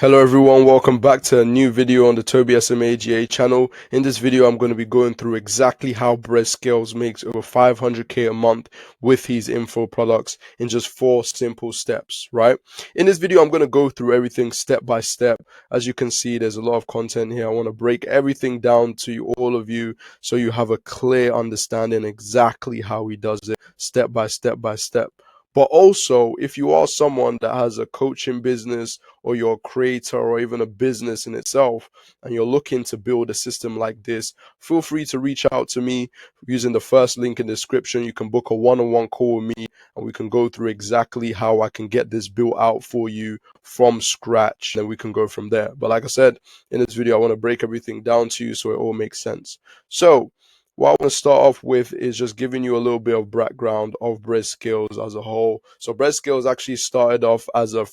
Hello everyone, welcome back to a new video on the Toby SMAGA channel. In this video, I'm going to be going through exactly how Brez scales makes over 500k a month with his info products in just 4 simple steps, right? In this video, I'm going to go through everything step by step. As you can see, there's a lot of content here. I want to break everything down to all of you so you have a clear understanding exactly how he does it step by step by step. But also, if you are someone that has a coaching business or you're a creator or even a business in itself and you're looking to build a system like this, feel free to reach out to me using the first link in the description. You can book a one-on-one call with me and we can go through exactly how I can get this built out for you from scratch, and we can go from there. But like I said, in this video, I want to break everything down to you so it all makes sense. So what I want to start off with is just giving you a little bit of background of Brez Skills as a whole. So Brez Skills actually started off as a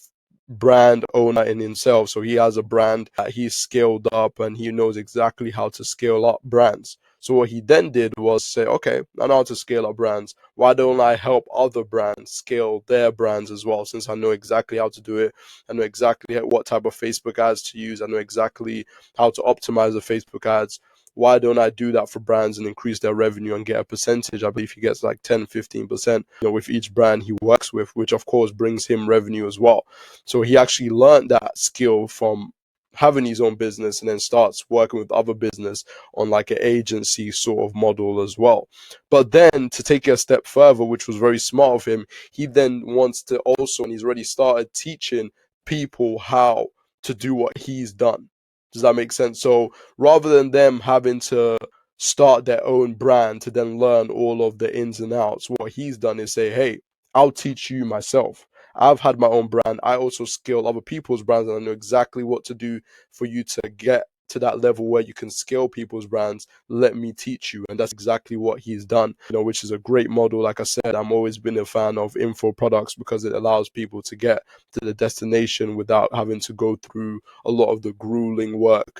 brand owner in himself. So he has a brand that he's scaled up and he knows exactly how to scale up brands. So what he then did was say, okay, I know how to scale up brands. Why don't I help other brands scale their brands as well? Since I know exactly how to do it, I know exactly what type of Facebook ads to use, I know exactly how to optimize the Facebook ads. Why don't I do that for brands and increase their revenue and get a percentage? I believe he gets like 10-15%, with each brand he works with, which of course brings him revenue as well. So he actually learned that skill from having his own business and then starts working with other business on like an agency sort of model as well. But then to take it a step further, which was very smart of him, he then wants to also, and he's already started teaching people how to do what he's done. Does that make sense? So rather than them having to start their own brand to then learn all of the ins and outs, what he's done is say, hey, I'll teach you myself. I've had my own brand. I also scale other people's brands, and I know exactly what to do for you to get to that level where you can scale people's brands. Let me teach you. And that's exactly what he's done, which is a great model. Like I said, I'm always been a fan of info products because it allows people to get to the destination without having to go through a lot of the grueling work,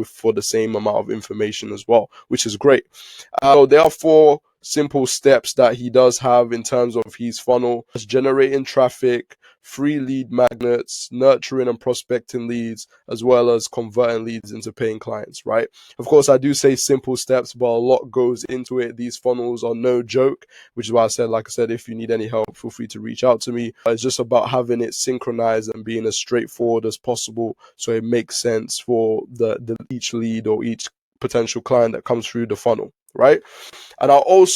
for the same amount of information as well, which is great. So there are 4 simple steps that he does have in terms of his funnel: generating traffic, free lead magnets, nurturing and prospecting leads, as well as converting leads into paying clients, right? Of course, I do say simple steps, but a lot goes into it. These funnels are no joke, which is why I said, like I said, if you need any help, feel free to reach out to me. It's just about having it synchronized and being as straightforward as possible so it makes sense for the each lead or each potential client that comes through the funnel, right? And I want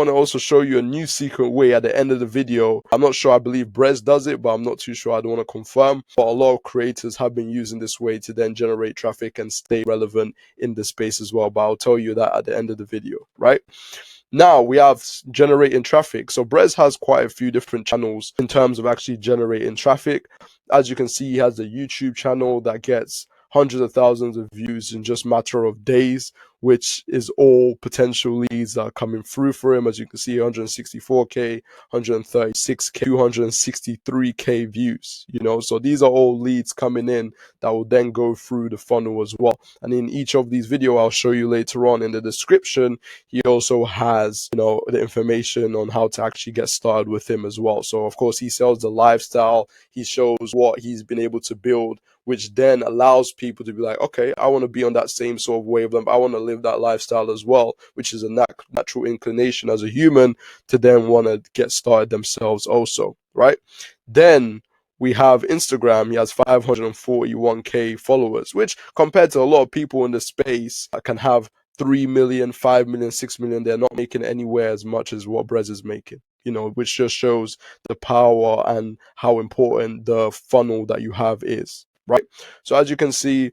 to also show you a new secret way at the end of the video. I'm not sure, I believe Brez does it, but I'm not too sure. I don't want to confirm. But a lot of creators have been using this way to then generate traffic and stay relevant in the space as well. But I'll tell you that at the end of the video, right? Now we have generating traffic. So Brez has quite a few different channels in terms of actually generating traffic. As you can see, he has a YouTube channel that gets hundreds of thousands of views in just a matter of days, which is all potential leads that are coming through for him. As you can see, 164k, 136k, 263k views, so these are all leads coming in that will then go through the funnel as well. And in each of these videos I'll show you later on in the description, he also has, the information on how to actually get started with him as well. So of course he sells the lifestyle, he shows what he's been able to build, which then allows people to be like, okay, I want to be on that same sort of wavelength. I want to live that lifestyle as well, which is a natural inclination as a human to then want to get started themselves also, right? Then we have Instagram. He has 541k followers, which compared to a lot of people in the space that can have 3 million, 5 million, 6 million, they're not making anywhere as much as what Brez is making, which just shows the power and how important the funnel that you have is, right? So as you can see,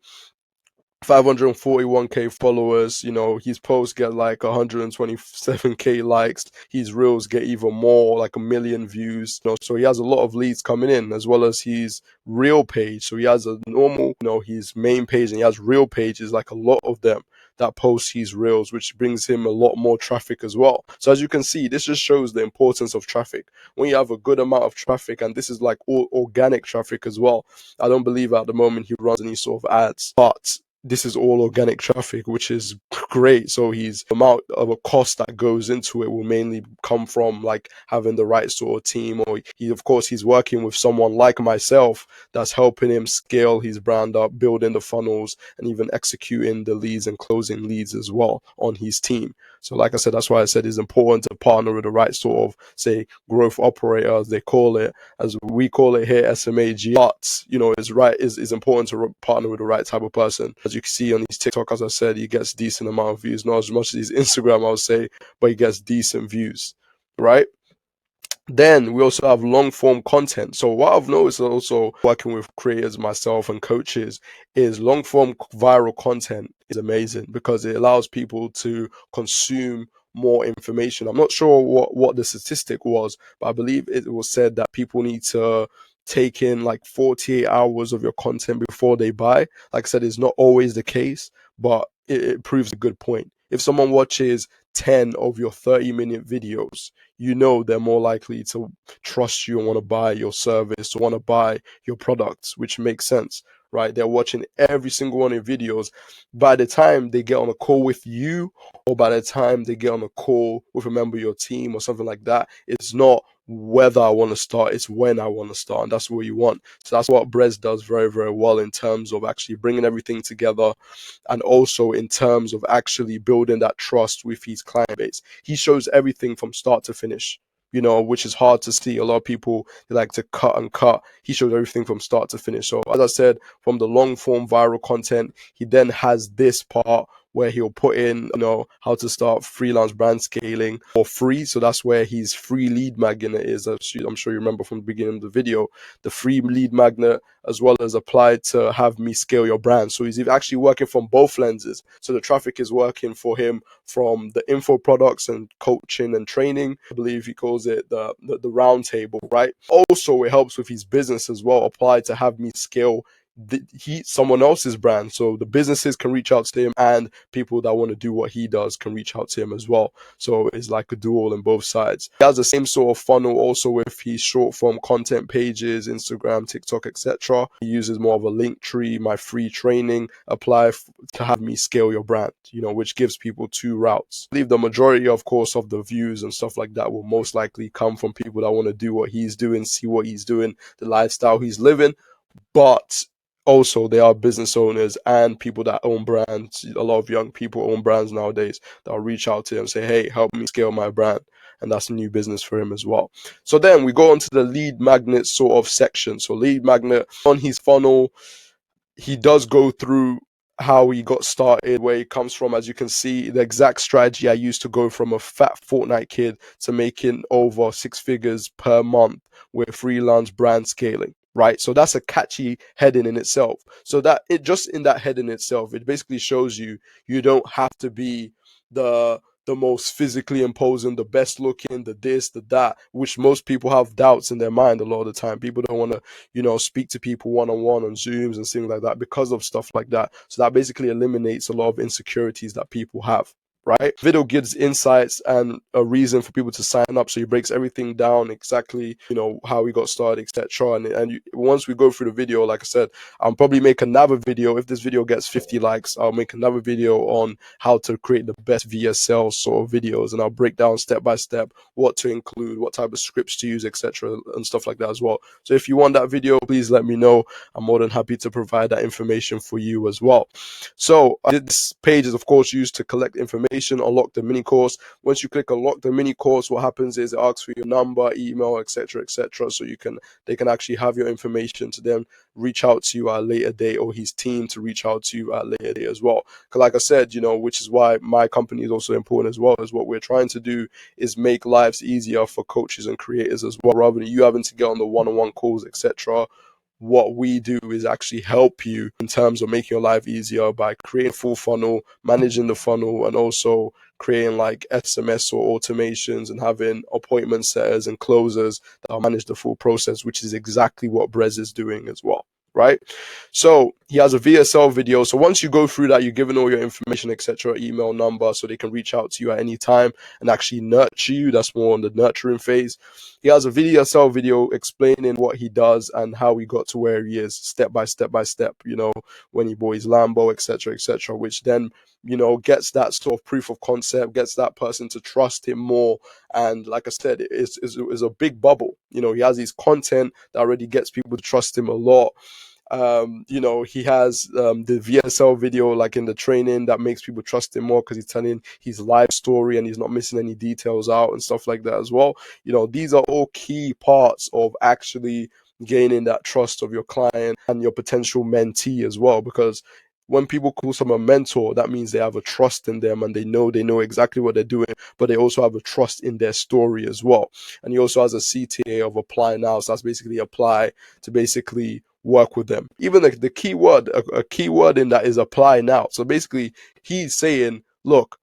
541k followers, his posts get like 127k likes, his reels get even more, like 1 million views, so he has a lot of leads coming in, as well as his reel page. So he has a normal, his main page, and he has reel pages, like a lot of them that post his reels, which brings him a lot more traffic as well. So as you can see, this just shows the importance of traffic. When you have a good amount of traffic, and this is like all organic traffic as well, I don't believe at the moment he runs any sort of ads, but this is all organic traffic, which is great. So he's the amount of a cost that goes into it will mainly come from like having the right sort of team, or he, of course, he's working with someone like myself that's helping him scale his brand up, building the funnels, and even executing the leads and closing leads as well on his team. So like I said, that's why I said it's important to partner with the right sort of, say, growth operator, as they call it, as we call it here, SMAG. But, you know, it's important to partner with the right type of person. As you can see on his TikTok, as I said, he gets decent amount of views, not as much as his Instagram, I would say, but he gets decent views, right? Then we also have long form content. So what I've noticed also working with creators myself and coaches is long form viral content is amazing because it allows people to consume more information. I'm not sure what the statistic was, but I believe it was said that people need to take in like 48 hours of your content before they buy. Like I said, it's not always the case, but it proves a good point. If someone watches 10 of your 30-minute videos, you know they're more likely to trust you and want to buy your service or want to buy your products, which makes sense, right? They're watching every single one of your videos. By the time they get on a call with you, or by the time they get on a call with a member of your team or something like that, it's not whether I want to start, it's when I want to start, and that's what you want. So that's what Brez does very, very well in terms of actually bringing everything together, and also in terms of actually building that trust with his client base. He shows everything from start to finish, you know, which is hard to see. A lot of people, they like to cut and cut. He shows everything from start to finish. So as I said, from the long form viral content, he then has this part where he'll put in, you know, how to start freelance brand scaling for free. So that's where his free lead magnet is. I'm sure you remember from the beginning of the video, the free lead magnet, as well as applied to have me scale your brand. So he's actually working from both lenses. So the traffic is working for him from the info products and coaching and training. I believe he calls it the round table, right? Also, it helps with his business as well, applied to have me scale someone else's brand, so the businesses can reach out to him and people that want to do what he does can reach out to him as well. So it's like a dual on both sides. He has the same sort of funnel also with his short form content pages, Instagram, TikTok, etc. He uses more of a link tree, my free training, apply to have me scale your brand, you know, which gives people two routes. I believe the majority, of course, of the views and stuff like that will most likely come from people that want to do what he's doing, see what he's doing, the lifestyle he's living. But also, they are business owners and people that own brands. A lot of young people own brands nowadays that will reach out to him and say, hey, help me scale my brand. And that's a new business for him as well. So then we go on to the lead magnet sort of section. So lead magnet on his funnel, he does go through how he got started, where he comes from. As you can see, the exact strategy I used to go from a fat Fortnite kid to making over 6 figures per month with freelance brand scaling. Right, so that's a catchy heading in itself. So that it just in that heading itself, it basically shows you don't have to be the most physically imposing, the best looking, the this, the that, which most people have doubts in their mind a lot of the time. People don't want to, you know, speak to people one-on-one on Zooms and things like that because of stuff like that. So that basically eliminates a lot of insecurities that people have. Right, video gives insights and a reason for people to sign up, so he breaks everything down exactly, you know, how we got started, etc. And once we go through the video, like I said, I'll probably make another video. If this video gets 50 likes, I'll make another video on how to create the best VSL sort of videos, and I'll break down step by step what to include, what type of scripts to use, etc., and stuff like that as well. So if you want that video, please let me know. I'm more than happy to provide that information for you as well. So this page is of course used to collect information, unlock the mini course. Once you click unlock the mini course, what happens is it asks for your number, email, etc., etc. So they can actually have your information to then reach out to you at a later date, or his team to reach out to you at a later date as well. Because like I said, you know, which is why my company is also important as well, is what we're trying to do is make lives easier for coaches and creators as well, rather than you having to get on the one-on-one calls, etc. What we do is actually help you in terms of making your life easier by creating full funnel, managing the funnel, and also creating like SMS or automations and having appointment setters and closers that will manage the full process, which is exactly what Brez is doing as well. Right. So He has a VSL video. So once you go through that, you're given all your information, etc., email, number, so they can reach out to you at any time and actually nurture you. That's more on the nurturing phase. He has a VSL video explaining what he does and how he got to where he is, step by step by step, when he bought his Lambo, etc., which then, gets that sort of proof of concept, gets that person to trust him more. And like I said, it's a big bubble. He has his content that already gets people to trust him a lot. He has the VSL video like in the training that makes people trust him more because he's telling his life story and he's not missing any details out and stuff like that as well. These are all key parts of actually gaining that trust of your client and your potential mentee as well, because when people call someone a mentor, that means they have a trust in them and they know exactly what they're doing, but they also have a trust in their story as well. And he also has a CTA of apply now. So that's basically apply to basically work with them. Even the keyword, a keyword in that is apply now. So basically he's saying, look,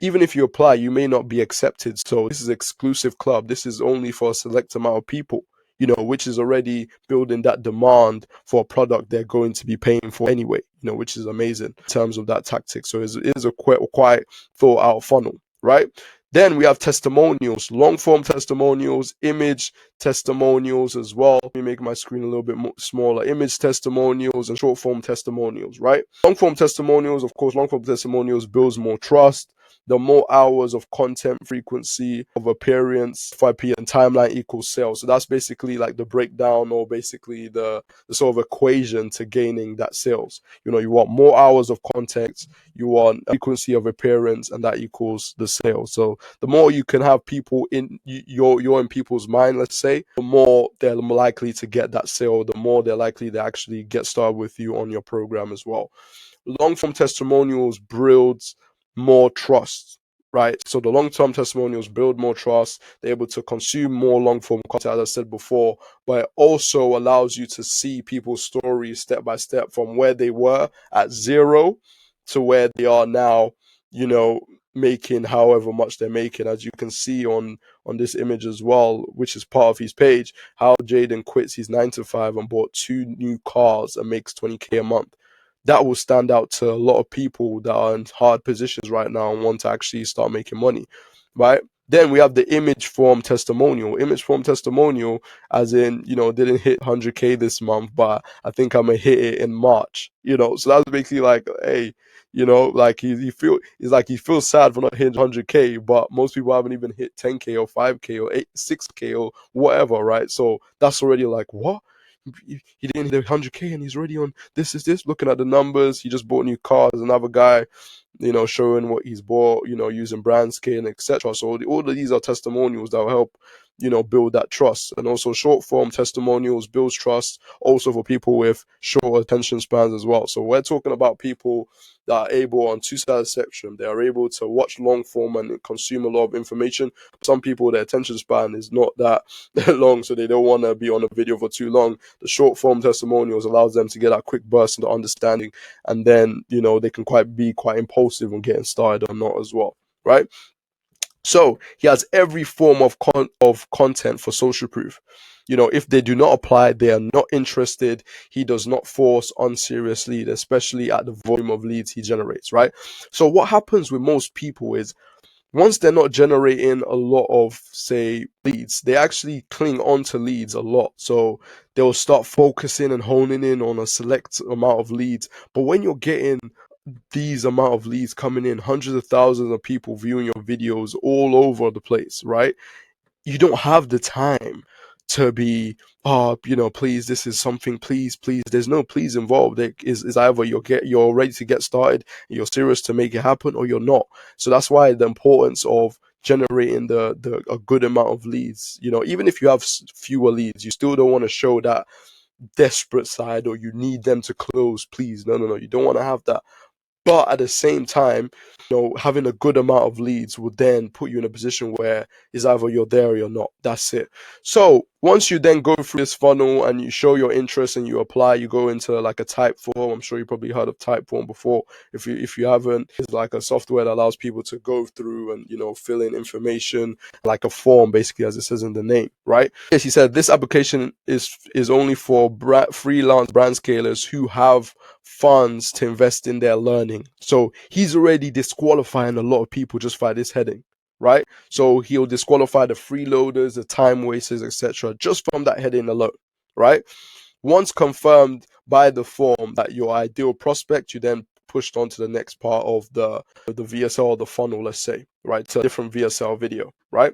even if you apply, you may not be accepted. So this is exclusive club. This is only for a select amount of people, which is already building that demand for a product they're going to be paying for anyway, which is amazing in terms of that tactic. So it is a quite thought out funnel, right? Then we have testimonials, long form testimonials, image testimonials as well. Let me make my screen a little bit more smaller. Image testimonials and short form testimonials, right? Long form testimonials, of course, long form testimonials builds more trust. The more hours of content frequency of appearance, FYP and timeline equals sales. So that's basically like the breakdown, or basically the sort of equation to gaining that sales. You want more hours of content, you want frequency of appearance, and that equals the sales. So the more you can have people in you're in people's mind, let's say, the more they're likely to get that sale, the more they're likely to actually get started with you on your program as well. Long form testimonials builds more trust, right? So the long-term testimonials build more trust. They're able to consume more long-form content, as I said before, but it also allows you to see people's stories step by step from where they were at zero to where they are now, making however much they're making. As you can see on this image as well, which is part of his page, how Jaden quits his 9 to 5 and bought 2 new cars and makes 20K a month. That will stand out to a lot of people that are in hard positions right now and want to actually start making money, right? Then we have the image form testimonial. Image form testimonial, as in, didn't hit 100K this month, but I think I'm gonna hit it in March. So that's basically like, hey, like he feels sad for not hitting 100K, but most people haven't even hit 10K or 5K or 6K or whatever, right? So that's already like, what? He didn't hit 100K and he's already on this is this. Looking at the numbers, he just bought new cars. Another guy, showing what he's bought, using brand skin, etc. So all of these are testimonials that will help, build that trust. And also short form testimonials builds trust also for people with short attention spans as well. So we're talking about people that are able on two sides of the spectrum. They are able to watch long form and consume a lot of information. Some people, their attention span is not that long, so they don't want to be on a video for too long. The short form testimonials allows them to get that quick burst into understanding, and then they can be quite impulsive on getting started or not as well, right? So he has every form of content for social proof. If they do not apply, they are not interested. He does not force unserious lead, especially at the volume of leads he generates, right? So what happens with most people is, once they're not generating a lot of, say, leads, they actually cling on to leads a lot. So they'll start focusing and honing in on a select amount of leads. But when you're getting these amount of leads coming in, hundreds of thousands of people viewing your videos all over the place, right? You don't have the time to be, please, this is something, please. There's no please involved. It is either you're ready to get started, you're serious to make it happen, or you're not. So that's why the importance of generating a good amount of leads. Even if you have fewer leads, you still don't want to show that desperate side, or you need them to close, please. No, you don't want to have that. But at the same time, having a good amount of leads will then put you in a position where it's either you're there or you're not. That's it. So Once you then go through this funnel and you show your interest and you apply, you go into like a type form. I'm sure you probably heard of type form before. If you haven't, it's like a software that allows people to go through and fill in information like a form, basically, as it says in the name, right? Yes, he said this application is only for freelance brand scalers who have funds to invest in their learning. So he's already disqualifying a lot of people just by this heading, right? So he'll disqualify the freeloaders, the time wasters, etc., just from that heading alone, right? Once confirmed by the form that your ideal prospect, you then pushed on to the next part of the VSL or the funnel, let's say, right? To a different VSL video, right?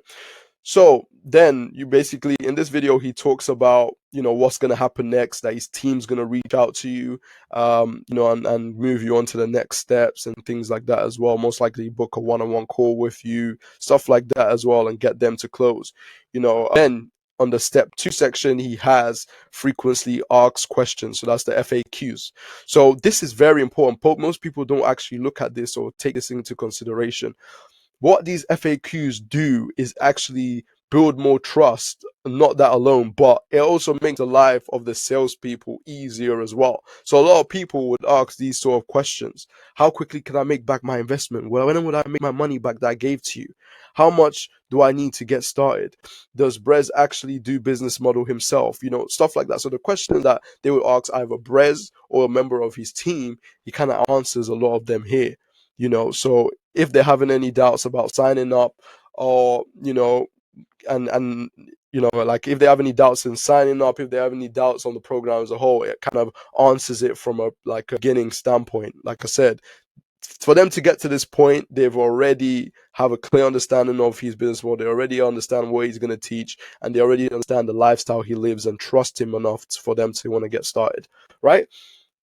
So then you basically, in this video, he talks about, what's going to happen next, that his team's going to reach out to you, and move you on to the next steps and things like that as well. Most likely book a one-on-one call with you, stuff like that as well, and get them to close, then on the step 2 section, he has frequently asked questions. So that's the FAQs. So this is very important. Most people don't actually look at this or take this into consideration. What these FAQs do is actually build more trust. Not that alone, but it also makes the life of the salespeople easier as well. So a lot of people would ask these sort of questions. How quickly can I make back my investment? Well, when would I make my money back that I gave to you? How much do I need to get started? Does Brez actually do business model himself? Stuff like that. So the question that they would ask either Brez or a member of his team, he kind of answers a lot of them here. So if they're having any doubts about signing up, or and like if they have any doubts in signing up, if they have any doubts on the program as a whole, it kind of answers it from a beginning standpoint. Like I said, for them to get to this point, they've already have a clear understanding of his business model. They already understand what he's going to teach, and they already understand the lifestyle he lives and trust him enough for them to want to get started, right?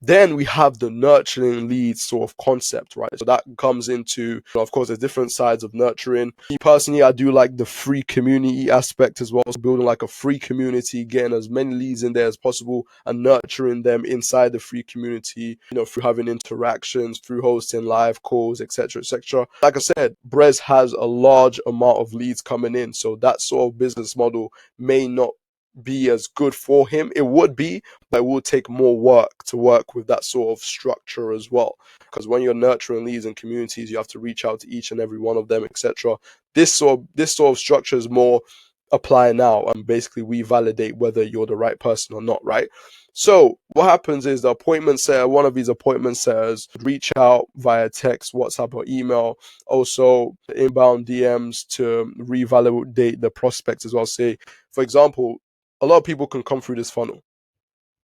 Then we have the nurturing leads sort of concept, right? So that comes into, of course, there's different sides of nurturing. Me personally, I do like the free community aspect as well. So building like a free community, getting as many leads in there as possible and nurturing them inside the free community, through having interactions, through hosting live calls, etc., etc. Like I said, Brez has a large amount of leads coming in. So that sort of business model may not be as good for him. It would be, but it will take more work to work with that sort of structure as well. Because when you're nurturing leads and communities, you have to reach out to each and every one of them, etc. This sort of structure is more apply now, and basically we validate whether you're the right person or not, right? So what happens is the appointment setter, one of these appointment setters, reach out via text, WhatsApp, or email. Also inbound DMs to revalidate the prospects as well. Say, for example, a lot of people can come through this funnel,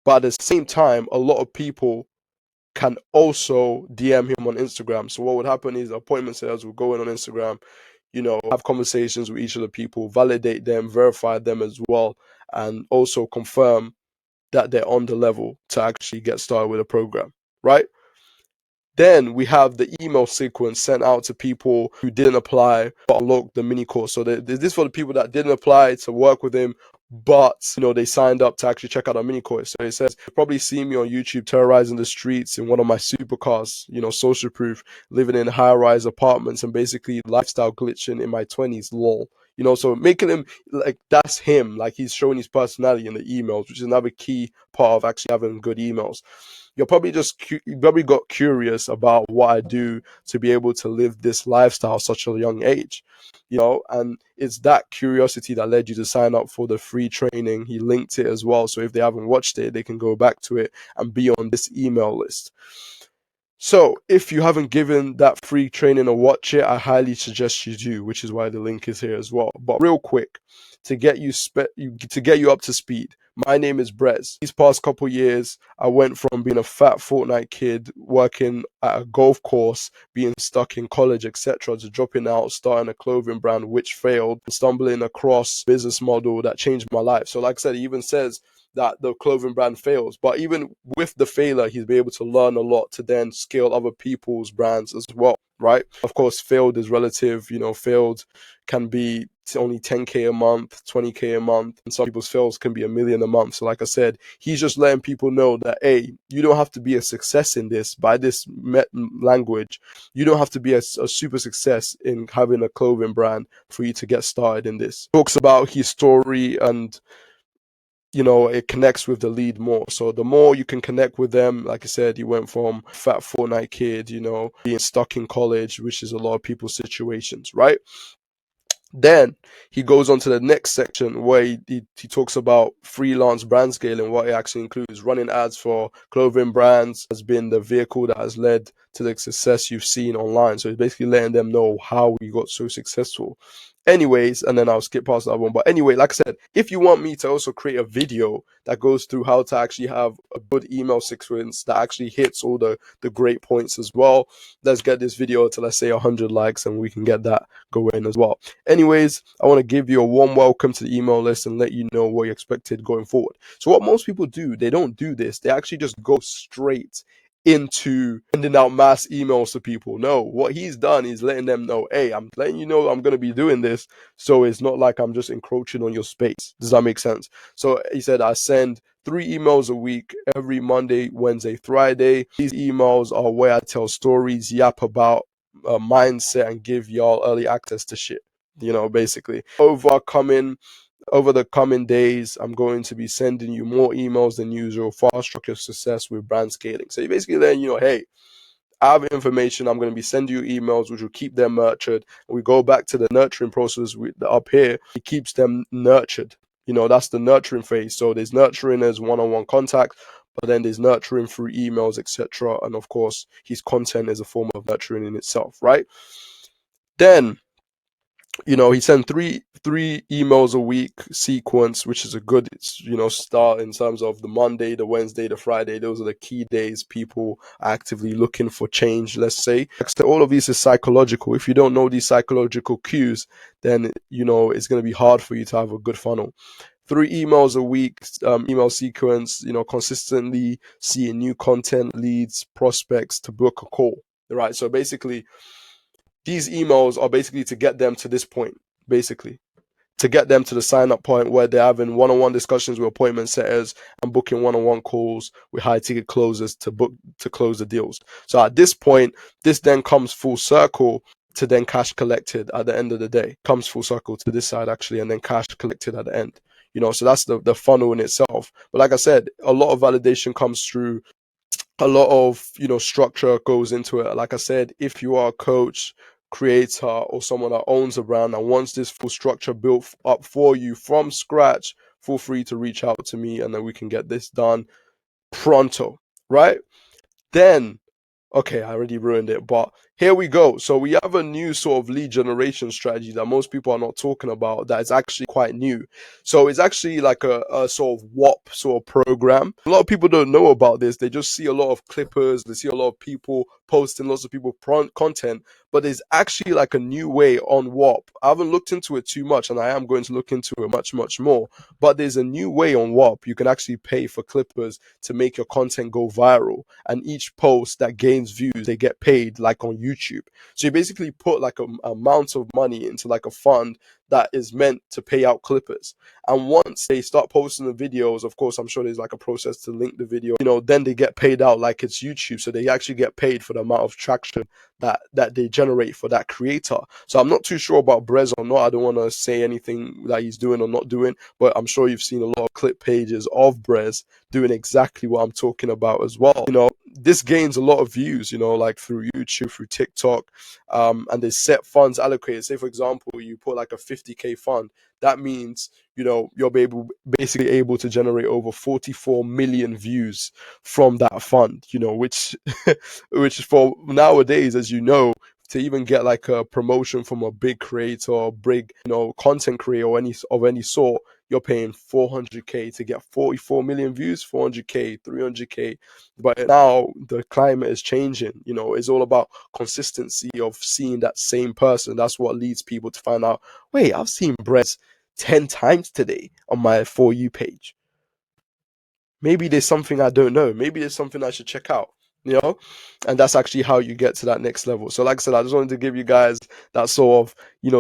but at the same time, a lot of people can also DM him on Instagram. So what would happen is appointment setters will go in on Instagram, have conversations with each of the people, validate them, verify them as well, and also confirm that they're on the level to actually get started with a program, right? Then we have the email sequence sent out to people who didn't apply but unlocked the mini course. So this for the people that didn't apply to work with him, but they signed up to actually check out our mini course. So it says, you probably see me on YouTube terrorizing the streets in one of my supercars, social proof, living in high-rise apartments and basically lifestyle glitching in my 20s, lol. So making him like that's him, like he's showing his personality in the emails, which is another key part of actually having good emails. You're probably you probably got curious about what I do to be able to live this lifestyle at such a young age, and it's that curiosity that led you to sign up for the free training. He linked it as well, so if they haven't watched it, they can go back to it and be on this email list. So if you haven't given that free training a watch it, I highly suggest you do, which is why the link is here as well. But real quick, to get you up to speed, my name is Brez. These past couple years, I went from being a fat Fortnite kid, working at a golf course, being stuck in college, etc., to dropping out, starting a clothing brand which failed, stumbling across a business model that changed my life. So like I said, he even says that the clothing brand fails. But even with the failure, he's been able to learn a lot to then scale other people's brands as well, right? Of course, failed is relative. Failed can be only 10K a month, 20K a month, and some people's fails can be $1 million a month. So like I said, he's just letting people know that, hey, you don't have to be a success in this by this language. You don't have to be a super success in having a clothing brand for you to get started in this. Talks about his story and it connects with the lead more. So the more you can connect with them, like I said, he went from fat Fortnite kid, being stuck in college, which is a lot of people's situations, right? Then he goes on to the next section where he talks about freelance brand scaling. What it actually includes: running ads for clothing brands has been the vehicle that has led to the success you've seen online. So he's basically letting them know how we got so successful. Anyways, and then I'll skip past that one. But anyway, like I said, if you want me to also create a video that goes through how to actually have a good email sequence that actually hits all the great points as well, let's get this video to, let's say, 100 likes, and we can get that going as well. Anyways, I want to give you a warm welcome to the email list and let you know what you expected going forward. So what most people do, they don't do this. They actually just go straight into sending out mass emails to people. No, what he's done is letting them know, hey, I'm letting you know I'm going to be doing this. So it's not like I'm just encroaching on your space. Does that make sense? So he said, I send 3 emails a week, every Monday, Wednesday, Friday. These emails are where I tell stories, yap about mindset, and give y'all early access to shit. Basically over the coming days, I'm going to be sending you more emails than usual. Fast track your success with brand scaling. So you basically letting hey, I have information. I'm going to be sending you emails which will keep them nurtured. And we go back to the nurturing process up here. It keeps them nurtured. That's the nurturing phase. So there's nurturing as one-on-one contact, but then there's nurturing through emails, etc. And of course, his content is a form of nurturing in itself, right? Then he sent three emails a week sequence, which is a good start in terms of the Monday, the Wednesday, the Friday. Those are the key days people are actively looking for change, let's say. So all of these is psychological. If you don't know these psychological cues, then it's going to be hard for you to have a good funnel. 3 emails a week, email sequence, consistently seeing new content, leads, prospects to book a call, right? So basically, these emails are basically to get them to this point, basically, to get them to the sign up point where they're having one-on-one discussions with appointment setters and booking one-on-one calls with high ticket closers to close the deals. So at this point, this then comes full circle to then cash collected at the end of the day. Comes full circle to this side actually, and then cash collected at the end. So that's the funnel in itself. But like I said, a lot of validation comes through, a lot of structure goes into it. Like I said, if you are a coach, creator, or someone that owns a brand and wants this full structure built up for you from scratch, feel free to reach out to me and then we can get this done pronto, right? Then okay, I already ruined it, but here we go. So we have a new sort of lead generation strategy that most people are not talking about that is actually quite new. So it's actually like a sort of WAP sort of program. A lot of people don't know about this. They just see a lot of clippers, they see a lot of people posting lots of people content, but there's actually like a new way on WAP. I haven't looked into it too much and I am going to look into it much, much more. But there's a new way on WAP. You can actually pay for clippers to make your content go viral. And each post that gains views, they get paid like on YouTube. So you basically put like a amount of money into like a fund that is meant to pay out clippers. And once they start posting the videos, of course, I'm sure there's like a process to link the video, then they get paid out like it's YouTube. So they actually get paid for the amount of traction that they generate for that creator. So I'm not too sure about Brez or not. I don't want to say anything that he's doing or not doing, but I'm sure you've seen a lot of clip pages of Brez doing exactly what I'm talking about as well. This gains a lot of views, like through YouTube, through TikTok, and there's set funds allocated. Say, for example, you put like a 50K fund. That means, you're basically able to generate over 44 million views from that fund, which, which for nowadays, as to even get like a promotion from a big creator or big, content creator or any sort, you're paying 400K to get 44 million views, 400K, 300K. But now the climate is changing. It's all about consistency of seeing that same person. That's what leads people to find out, wait, I've seen Brez 10 times today on my For You page. Maybe there's something I don't know. Maybe there's something I should check out, and that's actually how you get to that next level. So like I said, I just wanted to give you guys that sort of,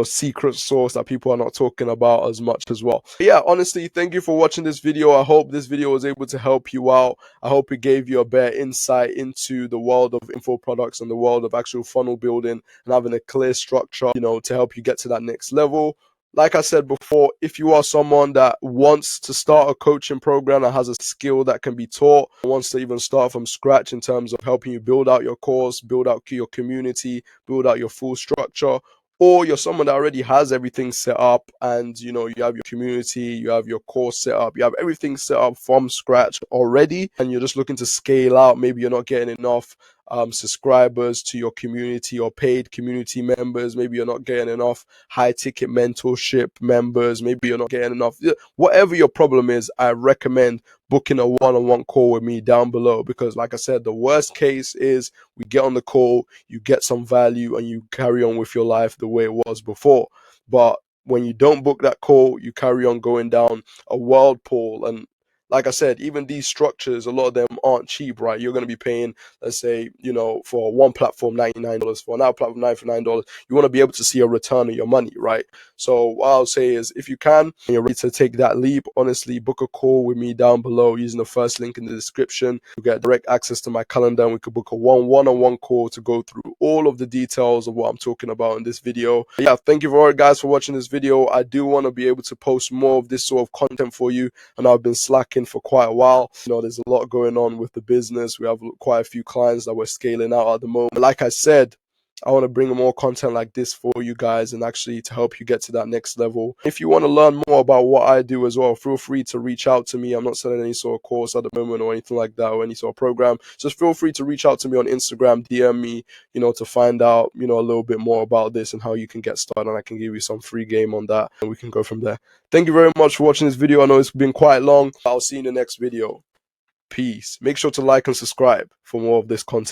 secret sauce that people are not talking about as much as well. But yeah, honestly, thank you for watching this video. I hope this video was able to help you out. I hope it gave you a better insight into the world of info products and the world of actual funnel building and having a clear structure, to help you get to that next level. Like I said before, if you are someone that wants to start a coaching program that has a skill that can be taught, wants to even start from scratch in terms of helping you build out your course, build out your community, build out your full structure, or you're someone that already has everything set up and you have your community, you have your course set up, you have everything set up from scratch already, and you're just looking to scale out. Maybe you're not getting enough subscribers to your community or paid community members. Maybe you're not getting enough high ticket mentorship members. Maybe you're not getting enough. Whatever your problem is, I recommend booking a one-on-one call with me down below, because like I said, the worst case is we get on the call, you get some value, and you carry on with your life the way it was before. But when you don't book that call, you carry on going down a whirlpool. And like I said, even these structures, a lot of them aren't cheap, right? You're going to be paying, let's say, for one platform $99, for another platform $99. You want to be able to see a return on your money, right? So what I'll say is, if you can and you're ready to take that leap, honestly, book a call with me down below using the first link in the description. You get direct access to my calendar, and we could book a one-on-one call to go through all of the details of what I'm talking about in this video. But yeah, thank you very guys for watching this video. I do want to be able to post more of this sort of content for you, and I've been slacking for quite a while. There's a lot going on with the business. We have quite a few clients that we're scaling out at the moment. Like I said, I want to bring more content like this for you guys, and actually to help you get to that next level. If you want to learn more about what I do as well, feel free to reach out to me. I'm not selling any sort of course at the moment or anything like that, or any sort of program. Just feel free to reach out to me on Instagram, DM me, to find out, a little bit more about this and how you can get started, and I can give you some free game on that, and we can go from there. Thank you very much for watching this video. I know it's been quite long. I'll see you in the next video. Peace. Make sure to like and subscribe for more of this content.